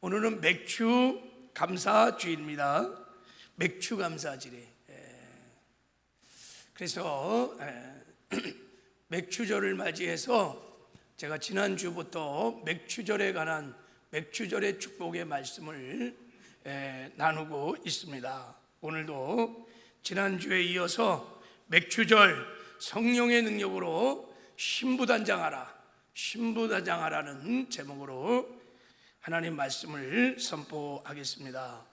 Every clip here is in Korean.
오늘은 맥주 감사주일입니다. 맥주 감사주일. 그래서 맥주절을 맞이해서 제가 지난주부터 맥주절에 관한 맥주절의 축복의 말씀을 나누고 있습니다. 오늘도 지난주에 이어서 맥주절 성령의 능력으로 신부단장하라는 제목으로 하나님 말씀을 선포하겠습니다.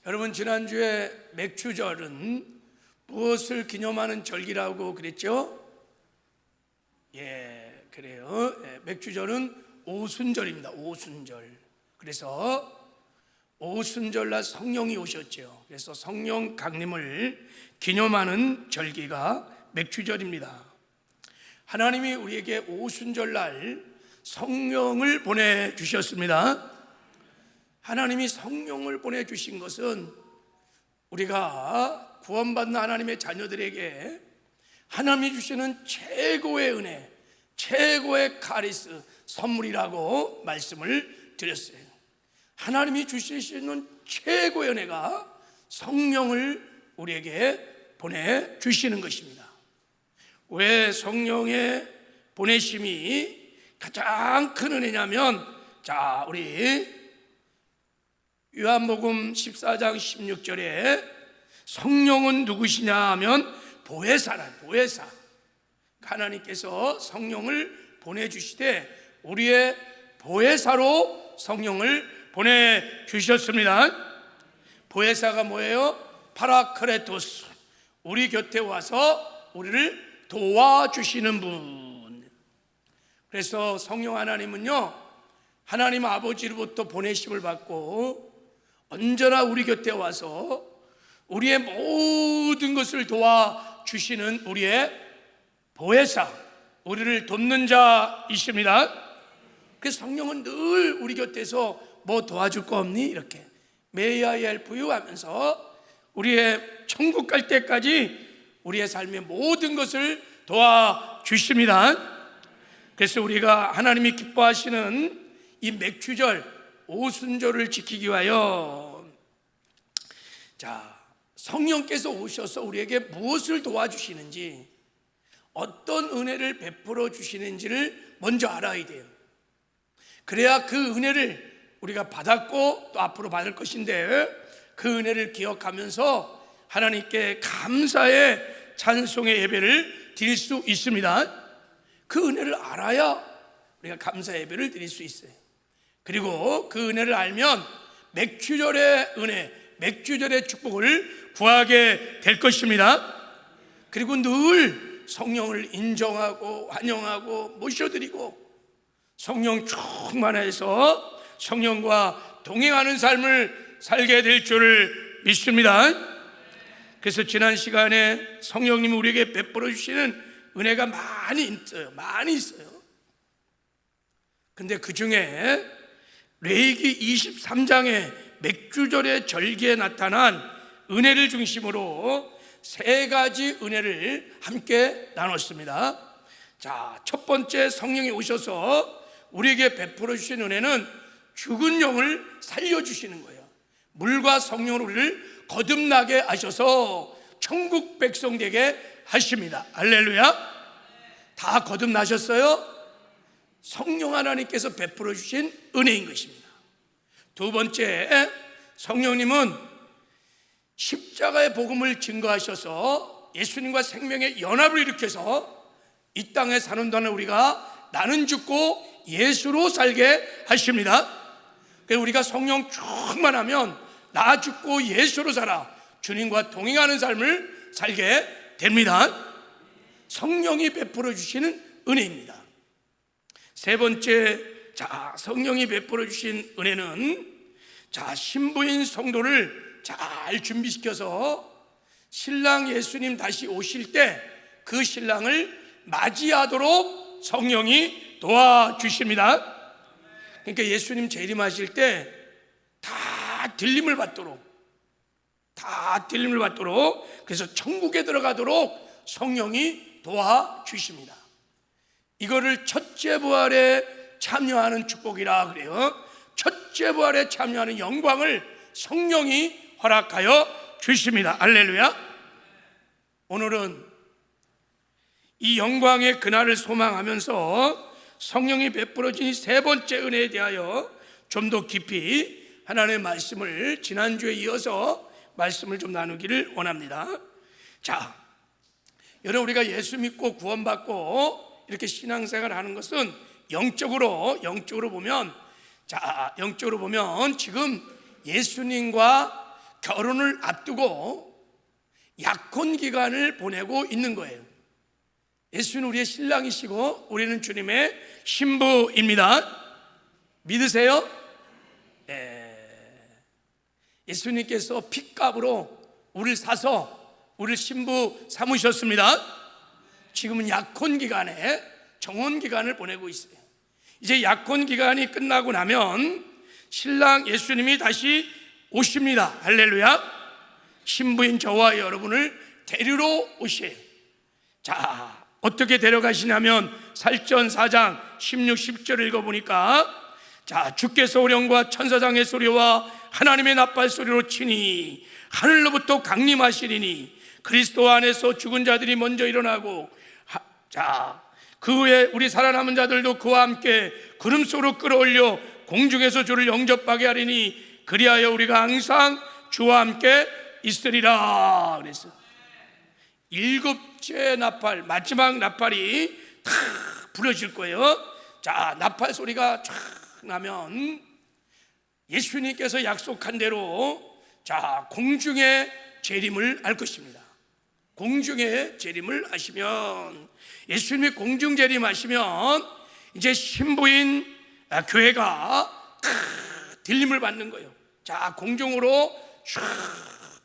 여러분, 지난주에 맥주절은 무엇을 기념하는 절기라고 그랬죠? 그래요. 맥주절은 오순절입니다. 오순절. 그래서 오순절날 성령이 오셨죠. 그래서 성령 강림을 기념하는 절기가 맥주절입니다. 하나님이 우리에게 오순절날 성령을 보내주셨습니다. 하나님이 성령을 보내주신 것은 우리가 구원받는 하나님의 자녀들에게 하나님이 주시는 최고의 은혜, 최고의 카리스 선물이라고 말씀을 드렸어요. 하나님이 주실 수 있는 최고의 은혜가 성령을 우리에게 보내주시는 것입니다. 왜 성령의 보내심이 가장 큰 은혜냐면, 우리 요한복음 14장 16절에 성령은 누구시냐 하면 보혜사. 하나님께서 성령을 보내주시되 우리의 보혜사로 성령을 보내주셨습니다. 보혜사가 뭐예요? 파라크레토스, 우리 곁에 와서 우리를 도와주시는 분. 그래서 성령 하나님은요, 하나님 아버지로부터 보내심을 받고 언제나 우리 곁에 와서 우리의 모든 것을 도와주시는 우리의 보혜사, 우리를 돕는 자이십니다. 그래서 성령은 늘 우리 곁에서 뭐 도와줄 거 없니? 이렇게 May I help you 하면서 우리의 천국 갈 때까지 우리의 삶의 모든 것을 도와주십니다. 그래서 우리가 하나님이 기뻐하시는 이 맥주절 오순절을 지키기 위하여 성령께서 오셔서 우리에게 무엇을 도와주시는지, 어떤 은혜를 베풀어 주시는지를 먼저 알아야 돼요. 그래야 그 은혜를 우리가 받았고 또 앞으로 받을 것인데, 그 은혜를 기억하면서 하나님께 감사의 찬송의 예배를 드릴 수 있습니다. 그 은혜를 알아야 우리가 감사 예배를 드릴 수 있어요. 그리고 그 은혜를 알면 맥주절의 은혜, 맥주절의 축복을 구하게 될 것입니다. 그리고 늘 성령을 인정하고 환영하고 모셔드리고 성령 충만해서 성령과 동행하는 삶을 살게 될 줄을 믿습니다. 그래서 지난 시간에 성령님이 우리에게 베풀어 주시는 은혜가 많이 있어요. 근데 그 중에 레위기 23장의 맥주절의 절기에 나타난 은혜를 중심으로 세 가지 은혜를 함께 나눴습니다. 첫 번째, 성령이 오셔서 우리에게 베풀어 주신 은혜는 죽은 영을 살려주시는 거예요. 물과 성령으로 우리를 거듭나게 하셔서 천국 백성 되게 하십니다. 할렐루야. 다 거듭나셨어요? 성령 하나님께서 베풀어 주신 은혜인 것입니다. 두 번째, 성령님은 십자가의 복음을 증거하셔서 예수님과 생명의 연합을 일으켜서 이 땅에 사는 동안 우리가 나는 죽고 예수로 살게 하십니다. 그래서 우리가 성령 충만하면 나 죽고 예수로 살아 주님과 동행하는 삶을 살게 됩니다. 성령이 베풀어 주시는 은혜입니다. 세 번째, 성령이 베풀어 주신 은혜는 신부인 성도를 잘 준비시켜서 신랑 예수님 다시 오실 때 그 신랑을 맞이하도록 성령이 도와주십니다. 그러니까 예수님 재림하실 때 다 들림을 받도록, 그래서 천국에 들어가도록 성령이 도와주십니다. 이거를 첫째 부활에 참여하는 축복이라 그래요. 첫 첫째 부활에 참여하는 영광을 성령이 허락하여 주십니다. 할렐루야. 오늘은 이 영광의 그날을 소망하면서 성령이 베풀어진 세 번째 은혜에 대하여 좀 더 깊이 하나님의 말씀을 지난주에 이어서 말씀을 좀 나누기를 원합니다. 자, 여러분, 우리가 예수 믿고 구원받고 이렇게 신앙생활을 하는 것은 영적으로 보면, 영적으로 보면 지금 예수님과 결혼을 앞두고 약혼 기간을 보내고 있는 거예요. 예수는 우리의 신랑이시고 우리는 주님의 신부입니다. 믿으세요? 예수님께서 핏값으로 우리를 사서 우리를 신부 삼으셨습니다. 지금은 약혼 기간에, 정혼 기간을 보내고 있어요. 이제 약혼 기간이 끝나고 나면 신랑 예수님이 다시 오십니다. 할렐루야. 신부인 저와 여러분을 데리러 오셔요. 자, 어떻게 데려가시냐면 살전 4장 16, 10절을 읽어보니까, 자, 주께서 오령과 천사장의 소리와 하나님의 나팔 소리로 치니 하늘로부터 강림하시리니 그리스도 안에서 죽은 자들이 먼저 일어나고, 그 후에 우리 살아남은 자들도 그와 함께 구름 속으로 끌어올려 공중에서 주를 영접하게 하리니 그리하여 우리가 항상 주와 함께 있으리라. 그랬어요. 일곱째 나팔, 마지막 나팔이 탁 부러질 거예요. 자, 나팔 소리가 쫙 나면 예수님께서 약속한 대로, 자, 공중의 재림을 알 것입니다. 공중의 재림을 하시면, 예수님이 공중 재림하시면 이제 신부인 교회가 들림을 받는 거예요. 자, 공중으로 쫙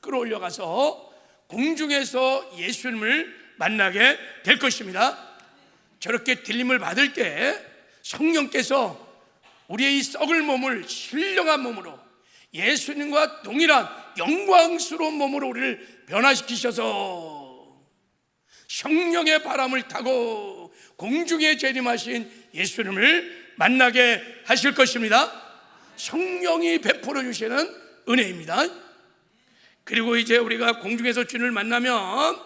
끌어올려가서 공중에서 예수님을 만나게 될 것입니다. 저렇게 들림을 받을 때 성령께서 우리의 이 썩을 몸을 신령한 몸으로, 예수님과 동일한 영광스러운 몸으로 우리를 변화시키셔서 성령의 바람을 타고 공중에 재림하신 예수님을 만나게 하실 것입니다. 성령이 베풀어 주시는 은혜입니다. 그리고 이제 우리가 공중에서 주님을 만나면,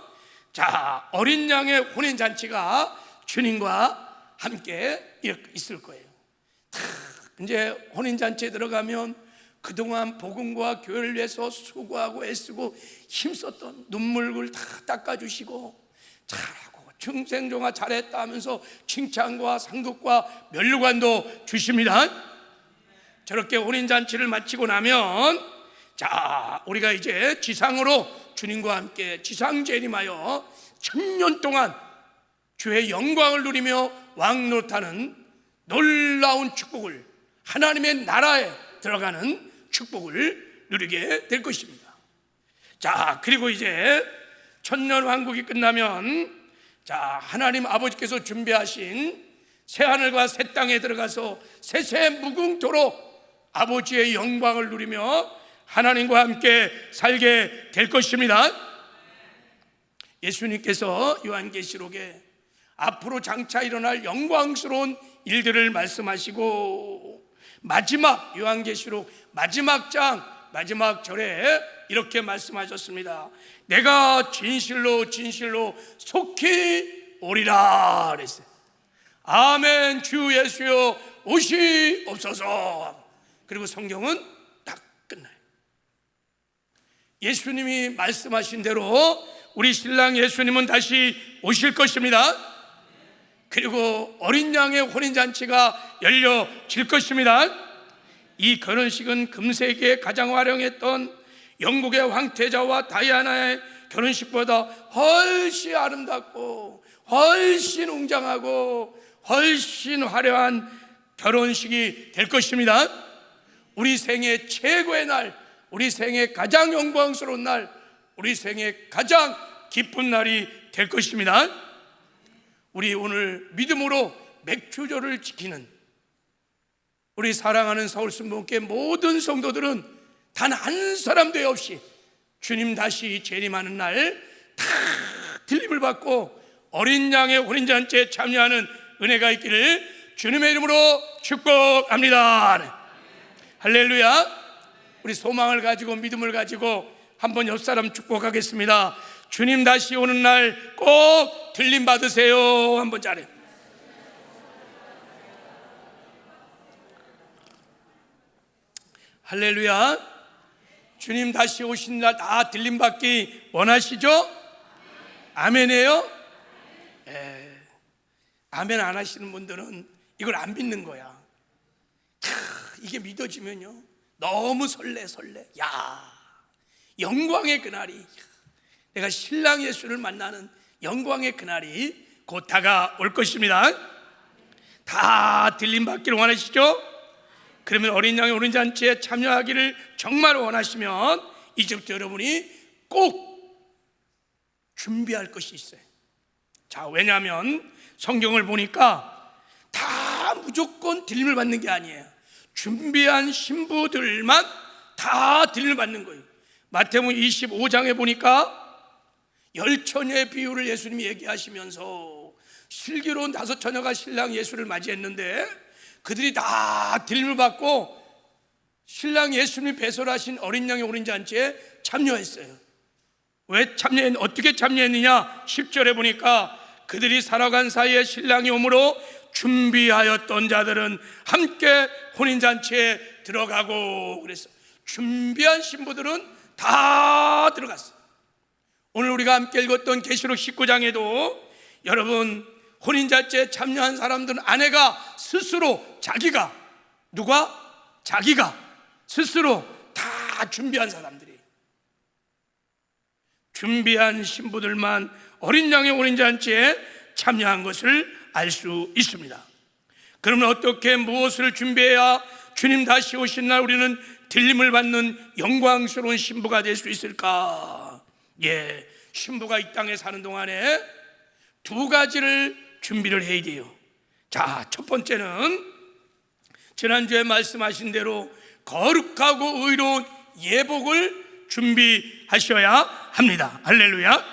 자, 어린 양의 혼인잔치가 주님과 함께 있을 거예요. 이제 혼인잔치에 들어가면 그동안 복음과 교회를 위해서 수고하고 애쓰고 힘썼던 눈물을 다 닦아주시고, 잘하고 중생종아 잘했다 하면서 칭찬과 상급과 면류관도 주십니다. 저렇게 혼인잔치를 마치고 나면, 자, 우리가 이제 지상으로 주님과 함께 지상 재림하여 1000년 동안 주의 영광을 누리며 왕노릇하는 놀라운 축복을, 하나님의 나라에 들어가는 축복을 누리게 될 것입니다. 자, 그리고 이제 천년 왕국이 끝나면, 자, 하나님 아버지께서 준비하신 새하늘과 새 땅에 들어가서 세세 무궁토록 아버지의 영광을 누리며 하나님과 함께 살게 될 것입니다. 예수님께서 요한계시록에 앞으로 장차 일어날 영광스러운 일들을 말씀하시고, 마지막 요한계시록 마지막 장 마지막 절에 이렇게 말씀하셨습니다. 내가 진실로 진실로 속히 오리라 그랬어요. 아멘. 주 예수여 오시옵소서. 그리고 성경은 딱 끝나요. 예수님이 말씀하신 대로 우리 신랑 예수님은 다시 오실 것입니다. 그리고 어린 양의 혼인잔치가 열려질 것입니다. 이 결혼식은 금세기에 가장 화려했던 영국의 황태자와 다이아나의 결혼식보다 훨씬 아름답고 훨씬 웅장하고 훨씬 화려한 결혼식이 될 것입니다. 우리 생애 최고의 날, 우리 생애 가장 영광스러운 날, 우리 생애 가장 기쁜 날이 될 것입니다. 우리 오늘 믿음으로 맥주절을 지키는 우리 사랑하는 서울순복음교회 모든 성도들은 단 한 사람도 없이 주님 다시 재림하는 날 다 들림을 받고 어린 양의 혼인잔치에 참여하는 은혜가 있기를 주님의 이름으로 축복합니다. 할렐루야. 우리 소망을 가지고 믿음을 가지고 한번 옆 사람 축복하겠습니다. 주님 다시 오는 날 꼭 들림 받으세요. 한번 잘해. 할렐루야. 주님 다시 오신 날 다 들림 받기 원하시죠? 아멘이에요? 아멘 안 하시는 분들은 이걸 안 믿는 거야. 이게 믿어지면요 너무 설레. 야, 영광의 그날이, 내가 신랑 예수를 만나는 영광의 그날이 곧 다가올 것입니다. 다 들림 받기를 원하시죠? 그러면 어린 양의 오른 잔치에 참여하기를 정말 원하시면 이제부터 여러분이 꼭 준비할 것이 있어요. 자, 왜냐하면 성경을 보니까 다 무조건 들림을 받는 게 아니에요. 준비한 신부들만 다 들림을 받는 거예요. 마태복음 25장에 보니까 열처녀의 비유를 예수님이 얘기하시면서 슬기로운 5처녀가 신랑 예수를 맞이했는데 그들이 다 들림을 받고 신랑 예수님이 배설하신 어린 양의 오른 잔치에 참여했어요. 어떻게 참여했느냐? 10절에 보니까 그들이 살아간 사이에 신랑이 오므로 준비하였던 자들은 함께 혼인잔치에 들어가고 그랬어요. 준비한 신부들은 다 들어갔어요. 오늘 우리가 함께 읽었던 계시록 19장에도 여러분 혼인잔치에 참여한 사람들은 아내가 스스로 자기가 스스로 다 준비한 사람들이, 준비한 신부들만 어린 양의 혼인잔치에 참여한 것을 알 수 있습니다. 그러면 어떻게 무엇을 준비해야 주님 다시 오신 날 우리는 들림을 받는 영광스러운 신부가 될 수 있을까? 신부가 이 땅에 사는 동안에 2가지를 준비를 해야 돼요. 자, 첫 번째는 지난주에 말씀하신 대로 거룩하고 의로운 예복을 준비하셔야 합니다. 할렐루야.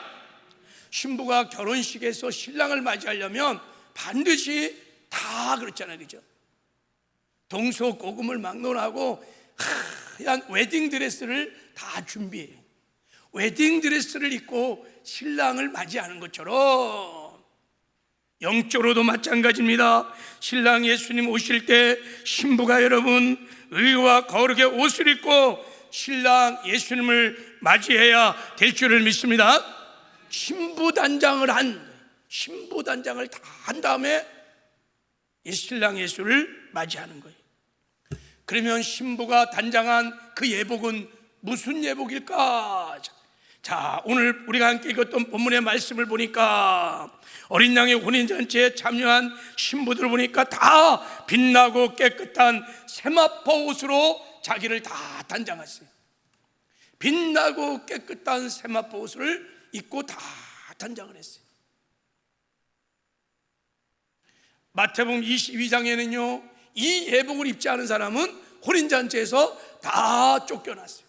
신부가 결혼식에서 신랑을 맞이하려면 반드시 다 그렇잖아요, 그죠? 동서고금을 막론하고 하얀 웨딩드레스를 다 준비해요. 웨딩드레스를 입고 신랑을 맞이하는 것처럼 영적으로도 마찬가지입니다. 신랑 예수님 오실 때 신부가 여러분 의와 거룩의 옷을 입고 신랑 예수님을 맞이해야 될 줄을 믿습니다. 신부단장을 다 한 다음에 이 신랑 예수를 맞이하는 거예요. 그러면 신부가 단장한 그 예복은 무슨 예복일까? 자, 오늘 우리가 함께 읽었던 본문의 말씀을 보니까 어린 양의 혼인잔치에 참여한 신부들을 보니까 다 빛나고 깨끗한 세마포 옷으로 자기를 다 단장했어요. 빛나고 깨끗한 세마포 옷을 입고 다 단장을 했어요. 마태복음 22장에는요 이 예복을 입지 않은 사람은 혼인잔치에서 다 쫓겨났어요.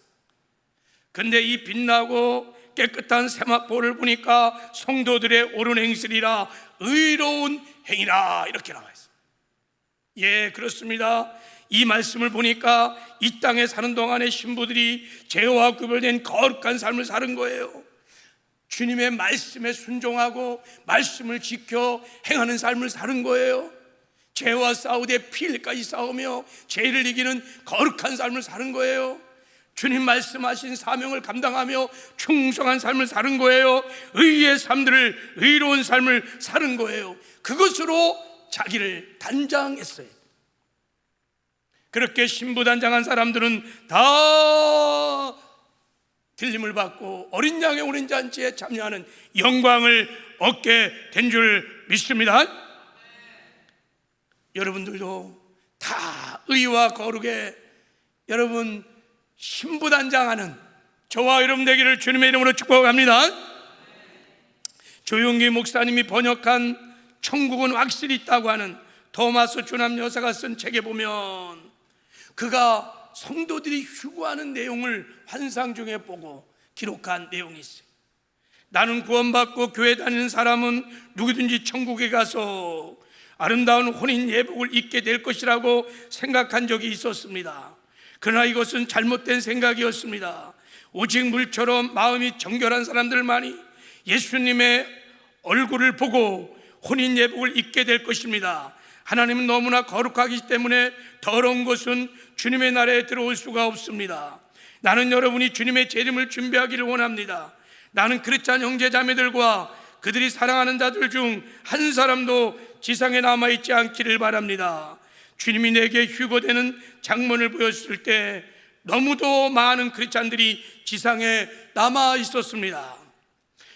근데 이 빛나고 깨끗한 세마포를 보니까 성도들의 옳은 행실이라 의로운 행위라 이렇게 나와 있어요. 그렇습니다. 이 말씀을 보니까 이 땅에 사는 동안에 신부들이 죄와 구별된 거룩한 삶을 사는 거예요. 주님의 말씀에 순종하고 말씀을 지켜 행하는 삶을 사는 거예요. 죄와 싸우되 피 흘리까지 싸우며 죄를 이기는 거룩한 삶을 사는 거예요. 주님 말씀하신 사명을 감당하며 충성한 삶을 사는 거예요. 의의 삶들을, 의로운 삶을 사는 거예요. 그것으로 자기를 단장했어요. 그렇게 신부 단장한 사람들은 다 들림을 받고 어린 양의 오른 잔치에 참여하는 영광을 얻게 된 줄 믿습니다. 여러분들도 다 의와 거룩에 여러분 신부 단장하는 저와 여러분 되기를 주님의 이름으로 축복합니다. 조용기 목사님이 번역한 천국은 확실히 있다고 하는 토마스 주남 여사가 쓴 책에 보면 그가 성도들이 휴거하는 내용을 환상 중에 보고 기록한 내용이 있어요. 나는 구원받고 교회 다니는 사람은 누구든지 천국에 가서 아름다운 혼인 예복을 입게 될 것이라고 생각한 적이 있었습니다. 그러나 이것은 잘못된 생각이었습니다. 오직 물처럼 마음이 정결한 사람들만이 예수님의 얼굴을 보고 혼인 예복을 입게 될 것입니다. 하나님은 너무나 거룩하기 때문에 더러운 것은 주님의 나라에 들어올 수가 없습니다. 나는 여러분이 주님의 재림을 준비하기를 원합니다. 나는 크리스찬 형제 자매들과 그들이 사랑하는 자들 중 한 사람도 지상에 남아있지 않기를 바랍니다. 주님이 내게 휴거되는 장면을 보였을 때 너무도 많은 크리스찬들이 지상에 남아 있었습니다.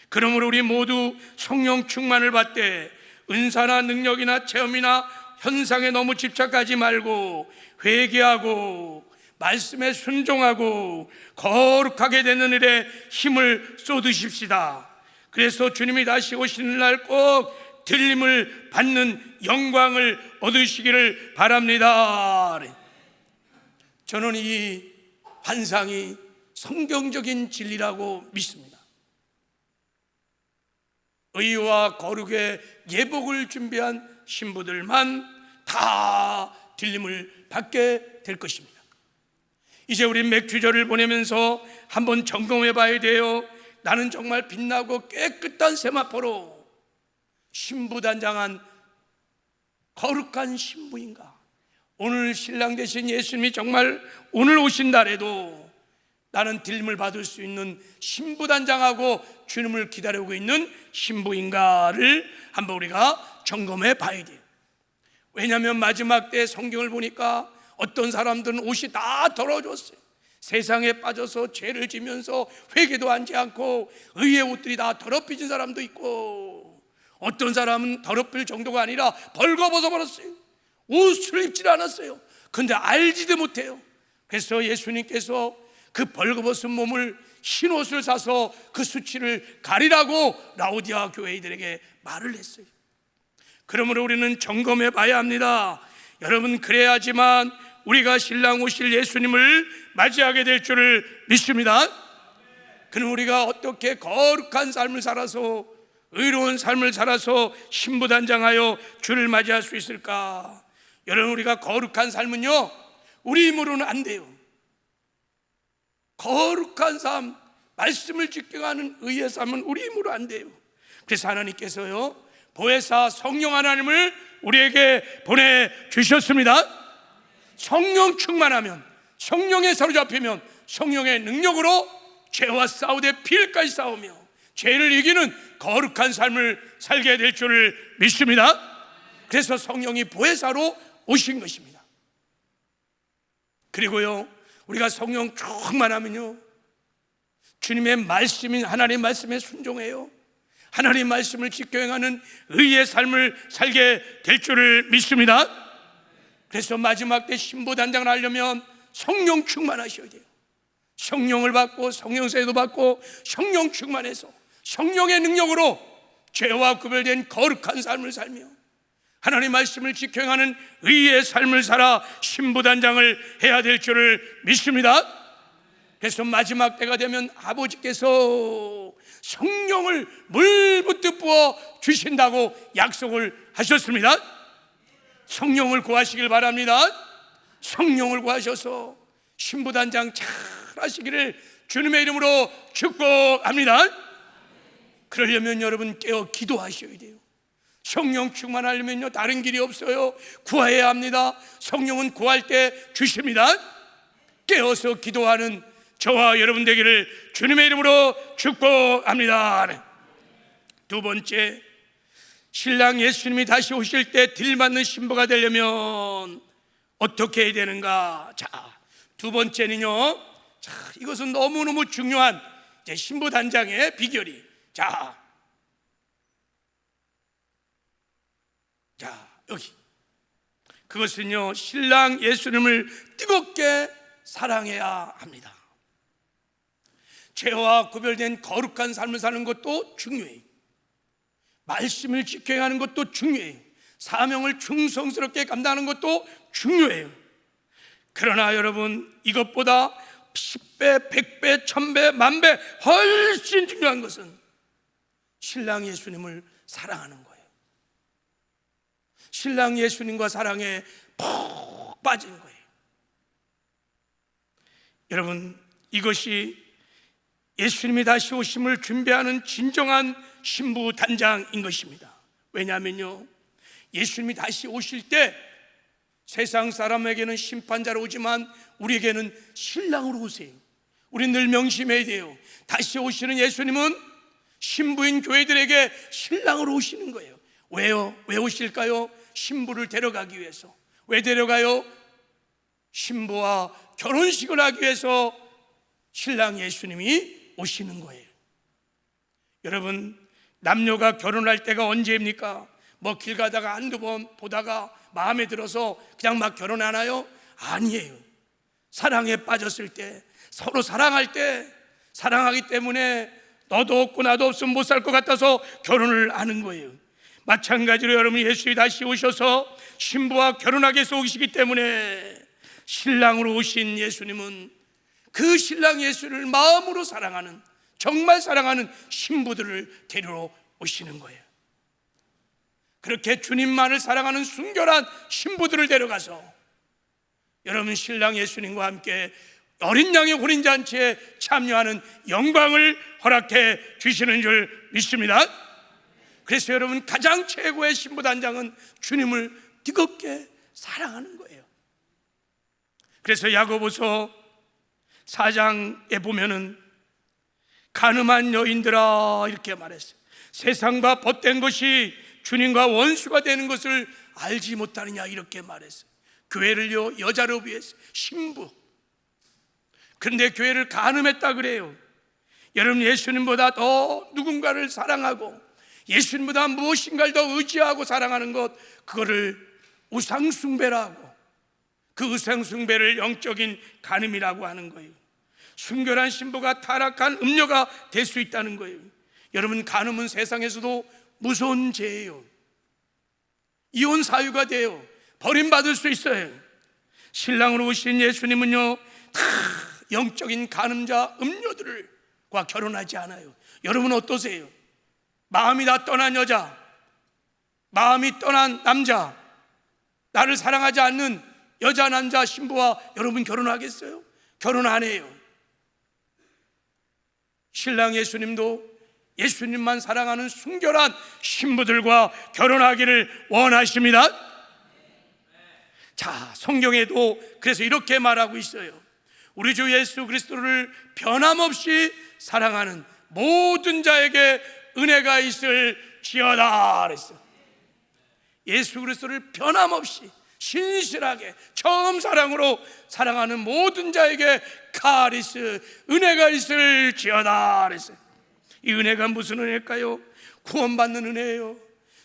그러므로 우리 모두 성령 충만을 받되 은사나 능력이나 체험이나 현상에 너무 집착하지 말고 회개하고 말씀에 순종하고 거룩하게 되는 일에 힘을 쏟으십시다. 그래서 주님이 다시 오시는 날 꼭 들림을 받는 영광을 얻으시기를 바랍니다. 저는 이 환상이 성경적인 진리라고 믿습니다. 의와 거룩의 예복을 준비한 신부들만 다 들림을 받게 될 것입니다. 이제 우리 맥주절을 보내면서 한번 점검해 봐야 돼요. 나는 정말 빛나고 깨끗한 세마포로 신부단장한 거룩한 신부인가? 오늘 신랑 되신 예수님이 정말 오늘 오신 날에도 나는 들림을 받을 수 있는 신부단장하고 주님을 기다리고 있는 신부인가를 한번 우리가 점검해 봐야 돼요. 왜냐하면 마지막 때 성경을 보니까 어떤 사람들은 옷이 다 더러워졌어요. 세상에 빠져서 죄를 지면서 회개도 하지 않고 의의 옷들이 다 더럽혀진 사람도 있고, 어떤 사람은 더럽힐 정도가 아니라 벌거벗어 버렸어요. 옷을 입질 않았어요. 근데 알지도 못해요. 그래서 예수님께서 그 벌거벗은 몸을 흰 옷을 사서 그 수치를 가리라고 라오디아 교회들에게 말을 했어요. 그러므로 우리는 점검해 봐야 합니다. 여러분, 그래야지만 우리가 신랑 오실 예수님을 맞이하게 될 줄을 믿습니다. 그럼 우리가 어떻게 거룩한 삶을 살아서, 의로운 삶을 살아서 신부단장하여 주를 맞이할 수 있을까? 여러분, 우리가 거룩한 삶은요, 우리 힘으로는 안 돼요. 거룩한 삶, 말씀을 지켜가는 의의 삶은 우리 힘으로 안 돼요. 그래서 하나님께서요, 보혜사 성령 하나님을 우리에게 보내주셨습니다. 성령 충만하면, 성령에 사로잡히면 성령의 능력으로 죄와 싸우되 피일까지 싸우며 죄를 이기는 거룩한 삶을 살게 될 줄을 믿습니다. 그래서 성령이 보혜사로 오신 것입니다. 그리고요, 우리가 성령 충만하면요, 주님의 말씀인 하나님의 말씀에 순종해요. 하나님의 말씀을 지켜 행하는 의의 삶을 살게 될 줄을 믿습니다. 그래서 마지막 때 신부단장을 하려면 성령 충만하셔야 돼요. 성령을 받고 성령세도 받고 성령 충만해서 성령의 능력으로 죄와 구별된 거룩한 삶을 살며 하나님의 말씀을 지켜 행하는 의의 삶을 살아 신부단장을 해야 될 줄을 믿습니다. 그래서 마지막 때가 되면 아버지께서 성령을 물붓듯 부어 주신다고 약속을 하셨습니다. 성령을 구하시길 바랍니다. 성령을 구하셔서 신부단장 잘 하시기를 주님의 이름으로 축복합니다. 그러려면 여러분 깨어 기도하셔야 돼요. 성령 충만하려면요, 다른 길이 없어요. 구해야 합니다. 성령은 구할 때 주십니다. 깨어서 기도하는 저와 여러분 되기를 주님의 이름으로 축복합니다. 두 번째, 신랑 예수님이 다시 오실 때 들받는 신부가 되려면 어떻게 해야 되는가? 자, 두 번째는요, 자, 이것은 너무너무 중요한 신부 단장의 비결이, 자, 여기, 그것은요, 신랑 예수님을 뜨겁게 사랑해야 합니다. 죄와 구별된 거룩한 삶을 사는 것도 중요해요. 말씀을 지켜야 하는 것도 중요해요. 사명을 충성스럽게 감당하는 것도 중요해요. 그러나 여러분, 이것보다 10배, 100배, 1000배, 만배 훨씬 중요한 것은 신랑 예수님을 사랑하는 거예요. 신랑 예수님과 사랑에 푹 빠진 거예요. 여러분, 이것이 예수님이 다시 오심을 준비하는 진정한 신부 단장인 것입니다. 왜냐하면요, 예수님이 다시 오실 때 세상 사람에게는 심판자로 오지만 우리에게는 신랑으로 오세요. 우리 늘 명심해야 돼요. 다시 오시는 예수님은 신부인 교회들에게 신랑으로 오시는 거예요. 왜요? 왜 오실까요? 신부를 데려가기 위해서. 왜 데려가요? 신부와 결혼식을 하기 위해서 신랑 예수님이 오시는 거예요. 여러분, 남녀가 결혼할 때가 언제입니까? 뭐 길 가다가 한두 번 보다가 마음에 들어서 그냥 막 결혼하나요? 아니에요. 사랑에 빠졌을 때, 서로 사랑할 때, 사랑하기 때문에 너도 없고 나도 없으면 못 살 것 같아서 결혼을 하는 거예요. 마찬가지로 여러분, 예수님이 다시 오셔서 신부와 결혼하기 위해서 오시기 때문에 신랑으로 오신 예수님은 그 신랑 예수를 마음으로 사랑하는, 정말 사랑하는 신부들을 데리러 오시는 거예요. 그렇게 주님만을 사랑하는 순결한 신부들을 데려가서 여러분, 신랑 예수님과 함께 어린 양의 혼인잔치에 참여하는 영광을 허락해 주시는 줄 믿습니다. 그래서 여러분, 가장 최고의 신부단장은 주님을 뜨겁게 사랑하는 거예요. 그래서 야고보서 4장에 보면은 가늠한 여인들아 이렇게 말했어요. 세상과 벗된 것이 주님과 원수가 되는 것을 알지 못하느냐 이렇게 말했어요. 교회를요, 여자를 위해서 신부. 그런데 교회를 가늠했다 그래요. 여러분, 예수님보다 더 누군가를 사랑하고 예수님보다 무엇인가를 더 의지하고 사랑하는 것, 그거를 우상숭배라고, 그 우상숭배를 영적인 간음이라고 하는 거예요. 순결한 신부가 타락한 음녀가 될 수 있다는 거예요. 여러분, 간음은 세상에서도 무서운 죄예요. 이혼 사유가 돼요. 버림받을 수 있어요. 신랑으로 오신 예수님은요, 다 영적인 간음자 음녀들과 결혼하지 않아요. 여러분 어떠세요? 마음이 다 떠난 여자, 마음이 떠난 남자, 나를 사랑하지 않는 여자, 남자, 신부와 여러분 결혼하겠어요? 결혼 안 해요. 신랑 예수님도 예수님만 사랑하는 순결한 신부들과 결혼하기를 원하십니다. 자, 성경에도 그래서 이렇게 말하고 있어요. 우리 주 예수 그리스도를 변함없이 사랑하는 모든 자에게 은혜가 있을지어다 그랬어요. 예수 그리스도를 변함없이 신실하게 처음 사랑으로 사랑하는 모든 자에게 카리스, 은혜가 있을지어다 그랬어요. 이 은혜가 무슨 은혜일까요? 구원받는 은혜예요.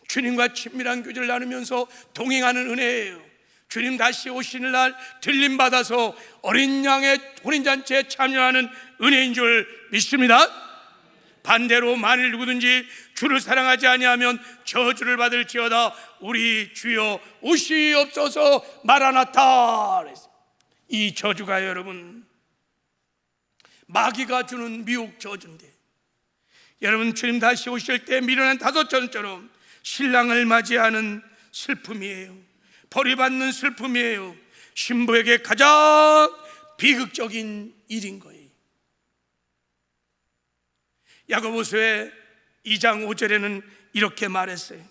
주님과 친밀한 교제를 나누면서 동행하는 은혜예요. 주님 다시 오시는 날 들림받아서 어린 양의 혼인잔치에 참여하는 은혜인 줄 믿습니다. 반대로 만일 누구든지 주를 사랑하지 아니하면 저주를 받을지어다. 우리 주여 오시옵소서 마라나타. 이 저주가 여러분 마귀가 주는 미혹 저주인데, 여러분 주님 다시 오실 때 미련한 다섯전처럼 신랑을 맞이하는 슬픔이에요. 버림받는 슬픔이에요. 신부에게 가장 비극적인 일인 거예요. 야고보서의 2장 5절에는 이렇게 말했어요.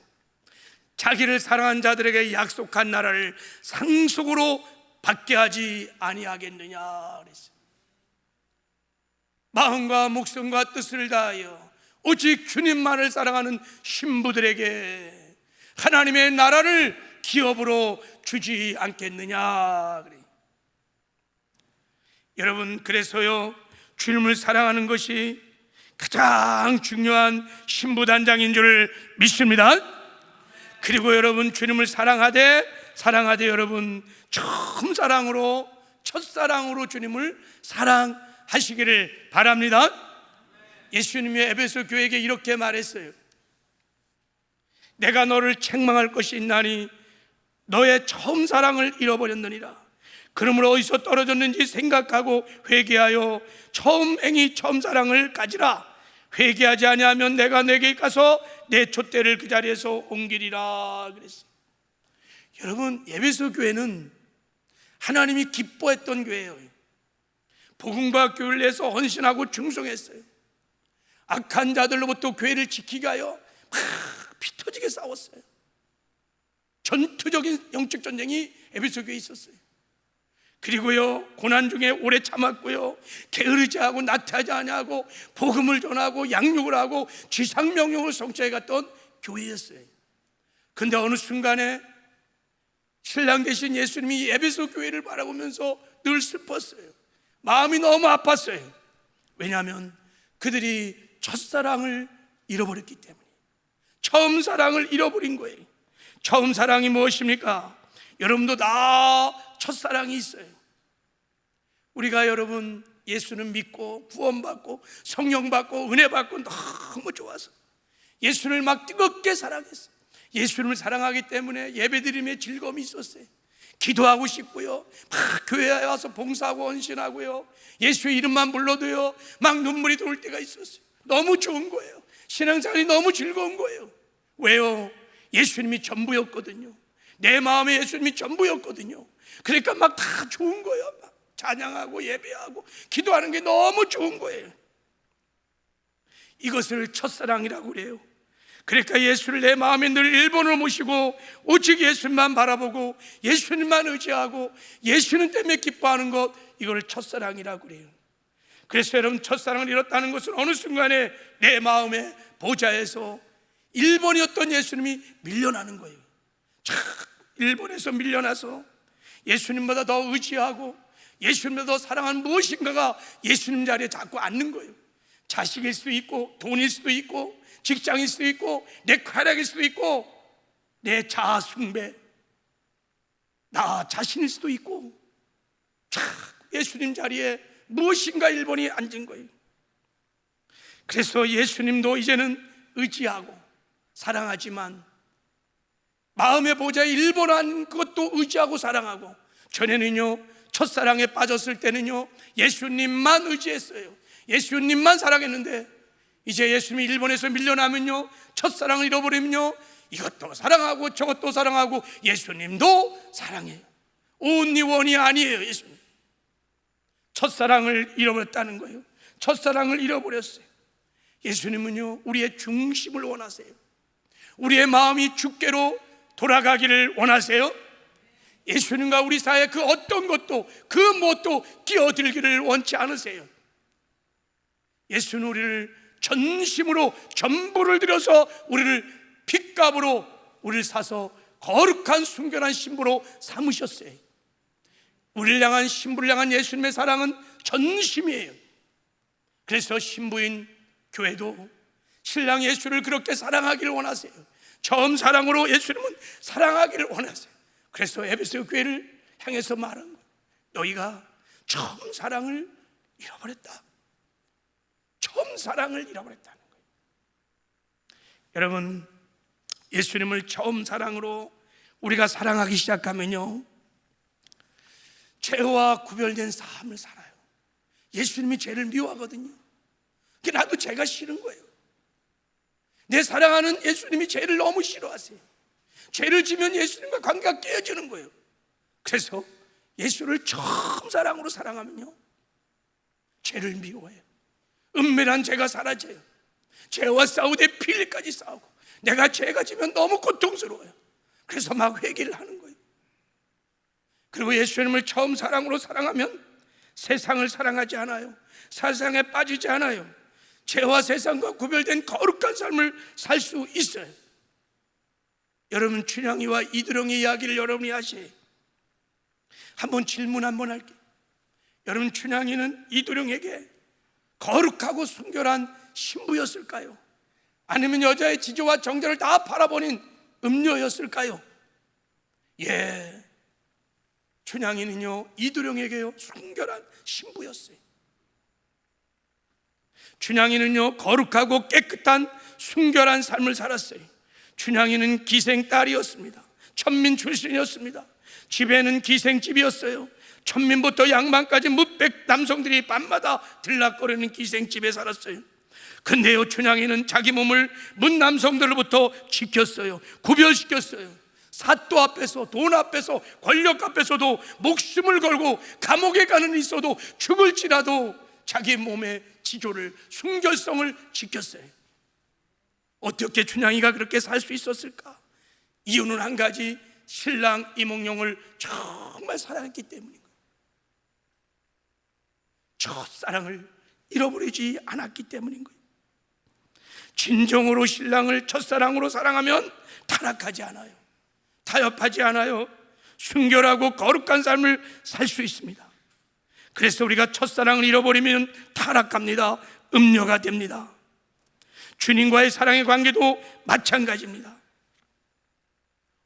자기를 사랑한 자들에게 약속한 나라를 상속으로 받게 하지 아니하겠느냐 그랬어요. 마음과 목숨과 뜻을 다하여 오직 주님만을 사랑하는 신부들에게 하나님의 나라를 기업으로 주지 않겠느냐 그래요. 여러분, 그래서요 주님을 사랑하는 것이 가장 중요한 신부단장인 줄 믿습니다. 그리고 여러분 주님을 사랑하되 여러분 처음 사랑으로, 첫사랑으로 주님을 사랑하시기를 바랍니다. 예수님이 에베소 교회에게 이렇게 말했어요. 내가 너를 책망할 것이 있나니 너의 처음 사랑을 잃어버렸느니라. 그러므로 어디서 떨어졌는지 생각하고 회개하여 처음 사랑을 가지라. 회개하지 아니하면 내가 내게 가서 내 촛대를 그 자리에서 옮기리라 그랬어요. 여러분, 에베소 교회는 하나님이 기뻐했던 교회예요. 복음과 교회를 위해서 헌신하고 충성했어요. 악한 자들로부터 교회를 지키기 위하여 막 피 터지게 싸웠어요. 전투적인 영적 전쟁이 에베소 교회에 있었어요. 그리고요, 고난 중에 오래 참았고요, 게으르지 않고 나태하지 아니하고 복음을 전하고 양육을 하고 지상명령을 성취해 갔던 교회였어요. 근데 어느 순간에 신랑 되신 예수님이 에베소 교회를 바라보면서 늘 슬펐어요. 마음이 너무 아팠어요. 왜냐하면 그들이 첫사랑을 잃어버렸기 때문에. 처음 사랑을 잃어버린 거예요. 처음 사랑이 무엇입니까? 여러분도 다 첫사랑이 있어요. 우리가 여러분 예수는 믿고 구원받고 성령 받고 은혜 받고 너무 좋아서 예수를 막 뜨겁게 사랑했어요. 예수님을 사랑하기 때문에 예배드림에 즐거움이 있었어요. 기도하고 싶고요, 막 교회에 와서 봉사하고 헌신하고요, 예수의 이름만 불러도요 막 눈물이 돌 때가 있었어요. 너무 좋은 거예요. 신앙생활이 너무 즐거운 거예요. 왜요? 예수님이 전부였거든요. 내 마음에 예수님이 전부였거든요. 그러니까 막 다 좋은 거예요. 막 찬양하고 예배하고 기도하는 게 너무 좋은 거예요. 이것을 첫사랑이라고 그래요. 그러니까 예수를 내 마음에 늘 일본으로 모시고 오직 예수님만 바라보고 예수님만 의지하고 예수님 때문에 기뻐하는 것, 이걸 첫사랑이라고 그래요. 그래서 여러분, 첫사랑을 잃었다는 것은 어느 순간에 내 마음의 보좌에서 일본이었던 예수님이 밀려나는 거예요. 일본에서 밀려나서 예수님보다 더 의지하고 예수님보다 더 사랑하는 무엇인가가 예수님 자리에 자꾸 앉는 거예요. 자식일 수도 있고 돈일 수도 있고 직장일 수도 있고 내 쾌락일 수도 있고 내 자아 숭배, 나 자신일 수도 있고 예수님 자리에 무엇인가 일본이 앉은 거예요. 그래서 예수님도 이제는 의지하고 사랑하지만 마음의 보좌에 일본한 그것도 의지하고 사랑하고, 전에는요 첫사랑에 빠졌을 때는요 예수님만 의지했어요. 예수님만 사랑했는데 이제 예수님이 일본에서 밀려나면요, 첫사랑을 잃어버리면요, 이것도 사랑하고 저것도 사랑하고 예수님도 사랑해요. only one이 아니에요. 예수님 첫사랑을 잃어버렸다는 거예요. 첫사랑을 잃어버렸어요. 예수님은요 우리의 중심을 원하세요. 우리의 마음이 주께로 돌아가기를 원하세요. 예수님과 우리 사이에 그 어떤 것도 그 무엇도 끼어들기를 원치 않으세요. 예수는 우리를 전심으로 전부를 들여서 우리를 핏값으로 우리를 사서 거룩한 순결한 신부로 삼으셨어요. 우리를 향한, 신부를 향한 예수님의 사랑은 전심이에요. 그래서 신부인 교회도 신랑 예수를 그렇게 사랑하기를 원하세요. 처음 사랑으로 예수님은 사랑하기를 원하세요. 그래서 에베소 교회를 향해서 말한 거예요. 너희가 처음 사랑을 잃어버렸다. 처음 사랑을 잃어버렸다는 거예요. 여러분, 예수님을 처음 사랑으로 우리가 사랑하기 시작하면요 죄와 구별된 삶을 살아요. 예수님이 죄를 미워하거든요. 나도 죄가 싫은 거예요. 내 사랑하는 예수님이 죄를 너무 싫어하세요. 죄를 지면 예수님과 관계가 깨어지는 거예요. 그래서 예수를 처음 사랑으로 사랑하면요 죄를 미워해요. 은밀한 죄가 사라져요. 죄와 싸우되 피 흘리까지 싸우고, 내가 죄가 지면 너무 고통스러워요. 그래서 막 회개를 하는 거예요. 그리고 예수님을 처음 사랑으로 사랑하면 세상을 사랑하지 않아요. 세상에 빠지지 않아요. 죄와 세상과 구별된 거룩한 삶을 살 수 있어요. 여러분, 춘향이와 이두령의 이야기를 여러분이 아세요. 한번 질문 한번 할게요. 여러분, 춘향이는 이두령에게 거룩하고 순결한 신부였을까요? 아니면 여자의 지조와 정절을 다 바라보는 음녀였을까요? 예, 춘향이는요 이두령에게요 순결한 신부였어요. 춘향이는요 거룩하고 깨끗한 순결한 삶을 살았어요. 춘향이는 기생딸이었습니다. 천민 출신이었습니다. 집에는 기생집이었어요. 천민부터 양반까지 무백 남성들이 밤마다 들락거리는 기생집에 살았어요. 근데요 춘향이는 자기 몸을 문 남성들로부터 지켰어요. 구별시켰어요. 사또 앞에서, 돈 앞에서, 권력 앞에서도 목숨을 걸고 감옥에 가는 있어도 죽을지라도 자기 몸의 지조를, 순결성을 지켰어요. 어떻게 춘향이가 그렇게 살 수 있었을까? 이유는 한 가지, 신랑 이몽룡을 정말 사랑했기 때문인 거예요. 첫사랑을 잃어버리지 않았기 때문인 거예요. 진정으로 신랑을 첫사랑으로 사랑하면 타락하지 않아요. 타협하지 않아요. 순결하고 거룩한 삶을 살 수 있습니다. 그래서 우리가 첫사랑을 잃어버리면 타락합니다. 음녀가 됩니다. 주님과의 사랑의 관계도 마찬가지입니다.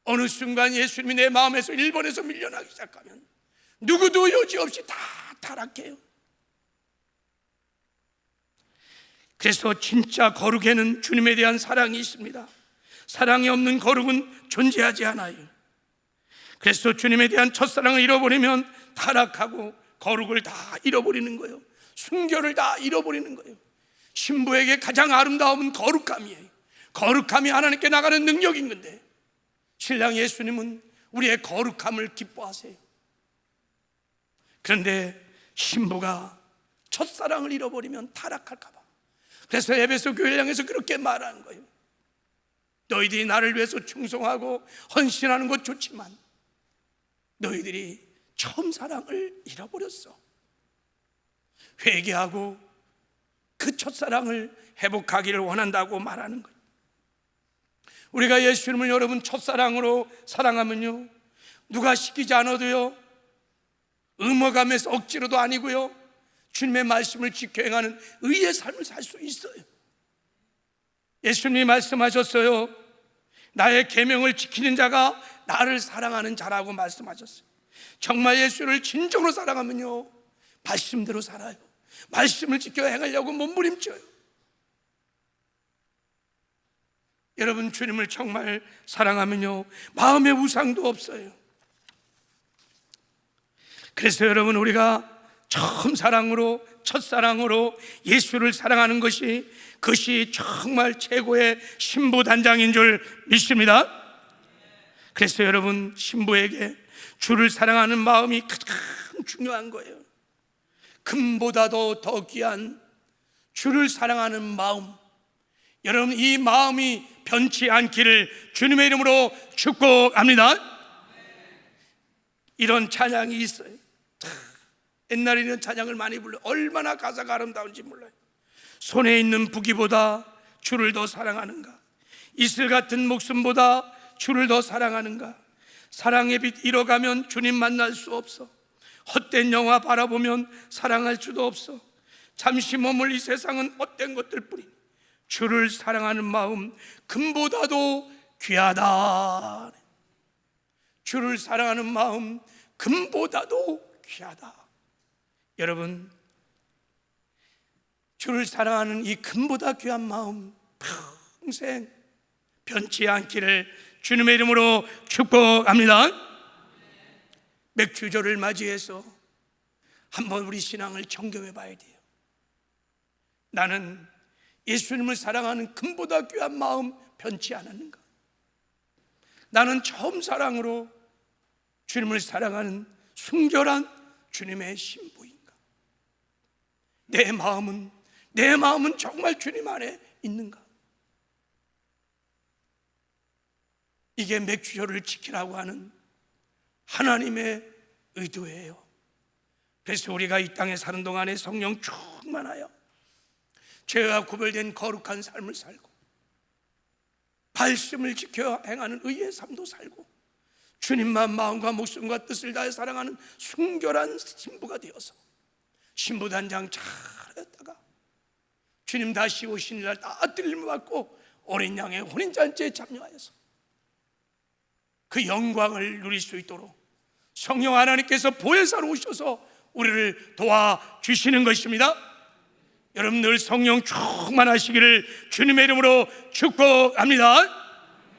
어느 순간 예수님이 내 마음에서 1번에서 밀려나기 시작하면 누구도 여지없이 다 타락해요. 그래서 진짜 거룩에는 주님에 대한 사랑이 있습니다. 사랑이 없는 거룩은 존재하지 않아요. 그래서 주님에 대한 첫사랑을 잃어버리면 타락하고 거룩을 다 잃어버리는 거예요. 순결을 다 잃어버리는 거예요. 신부에게 가장 아름다움은 거룩함이에요. 거룩함이 하나님께 나가는 능력인 건데, 신랑 예수님은 우리의 거룩함을 기뻐하세요. 그런데 신부가 첫사랑을 잃어버리면 타락할까 봐, 그래서 에베소 교회를 향해서 그렇게 말하는 거예요. 너희들이 나를 위해서 충성하고 헌신하는 것 좋지만 너희들이 처음 사랑을 잃어버렸어. 회개하고 그 첫사랑을 회복하기를 원한다고 말하는 거예요. 우리가 예수님을 여러분 첫사랑으로 사랑하면요, 누가 시키지 않아도요, 음어감에서 억지로도 아니고요, 주님의 말씀을 지켜 행하는 의의 삶을 살 수 있어요. 예수님이 말씀하셨어요. 나의 계명을 지키는 자가 나를 사랑하는 자라고 말씀하셨어요. 정말 예수를 진정으로 사랑하면요, 말씀대로 살아요. 말씀을 지켜 행하려고 몸부림쳐요. 여러분, 주님을 정말 사랑하면요, 마음의 우상도 없어요. 그래서 여러분, 우리가 처음 사랑으로, 첫사랑으로 예수를 사랑하는 것이, 그것이 정말 최고의 신부단장인 줄 믿습니다. 그래서 여러분, 신부에게 주를 사랑하는 마음이 가장 중요한 거예요. 금보다도 더 귀한 주를 사랑하는 마음, 여러분, 이 마음이 변치 않기를 주님의 이름으로 축복합니다. 이런 찬양이 있어요. 옛날에 이런 찬양을 많이 불러요. 얼마나 가사가 아름다운지 몰라요. 손에 있는 부귀보다 주를 더 사랑하는가? 이슬 같은 목숨보다 주를 더 사랑하는가? 사랑의 빛 잃어가면 주님 만날 수 없어. 헛된 영화 바라보면 사랑할 수도 없어. 잠시 머물 이 세상은 헛된 것들 뿐이니 주를 사랑하는 마음 금보다도 귀하다. 주를 사랑하는 마음 금보다도 귀하다. 여러분, 주를 사랑하는 이 금보다 귀한 마음 평생 변치 않기를 주님의 이름으로 축복합니다. 맥주절을 맞이해서 한번 우리 신앙을 점검해 봐야 돼요. 나는 예수님을 사랑하는 금보다 귀한 마음 변치 않았는가? 나는 처음 사랑으로 주님을 사랑하는 순결한 주님의 신부인가? 내 마음은 정말 주님 안에 있는가? 이게 맥주절을 지키라고 하는 하나님의 의도예요. 그래서 우리가 이 땅에 사는 동안에 성령 충만하여 죄와 구별된 거룩한 삶을 살고 말씀을 지켜 행하는 의의 삶도 살고 주님만 마음과 목숨과 뜻을 다해 사랑하는 순결한 신부가 되어서 신부단장 잘했다가 주님 다시 오신 날 다 들림을 받고 어린 양의 혼인잔치에 참여하여서 그 영광을 누릴 수 있도록 성령 하나님께서 보혜사로 오셔서 우리를 도와주시는 것입니다. 여러분, 늘 성령 충만하시기를 주님의 이름으로 축복합니다.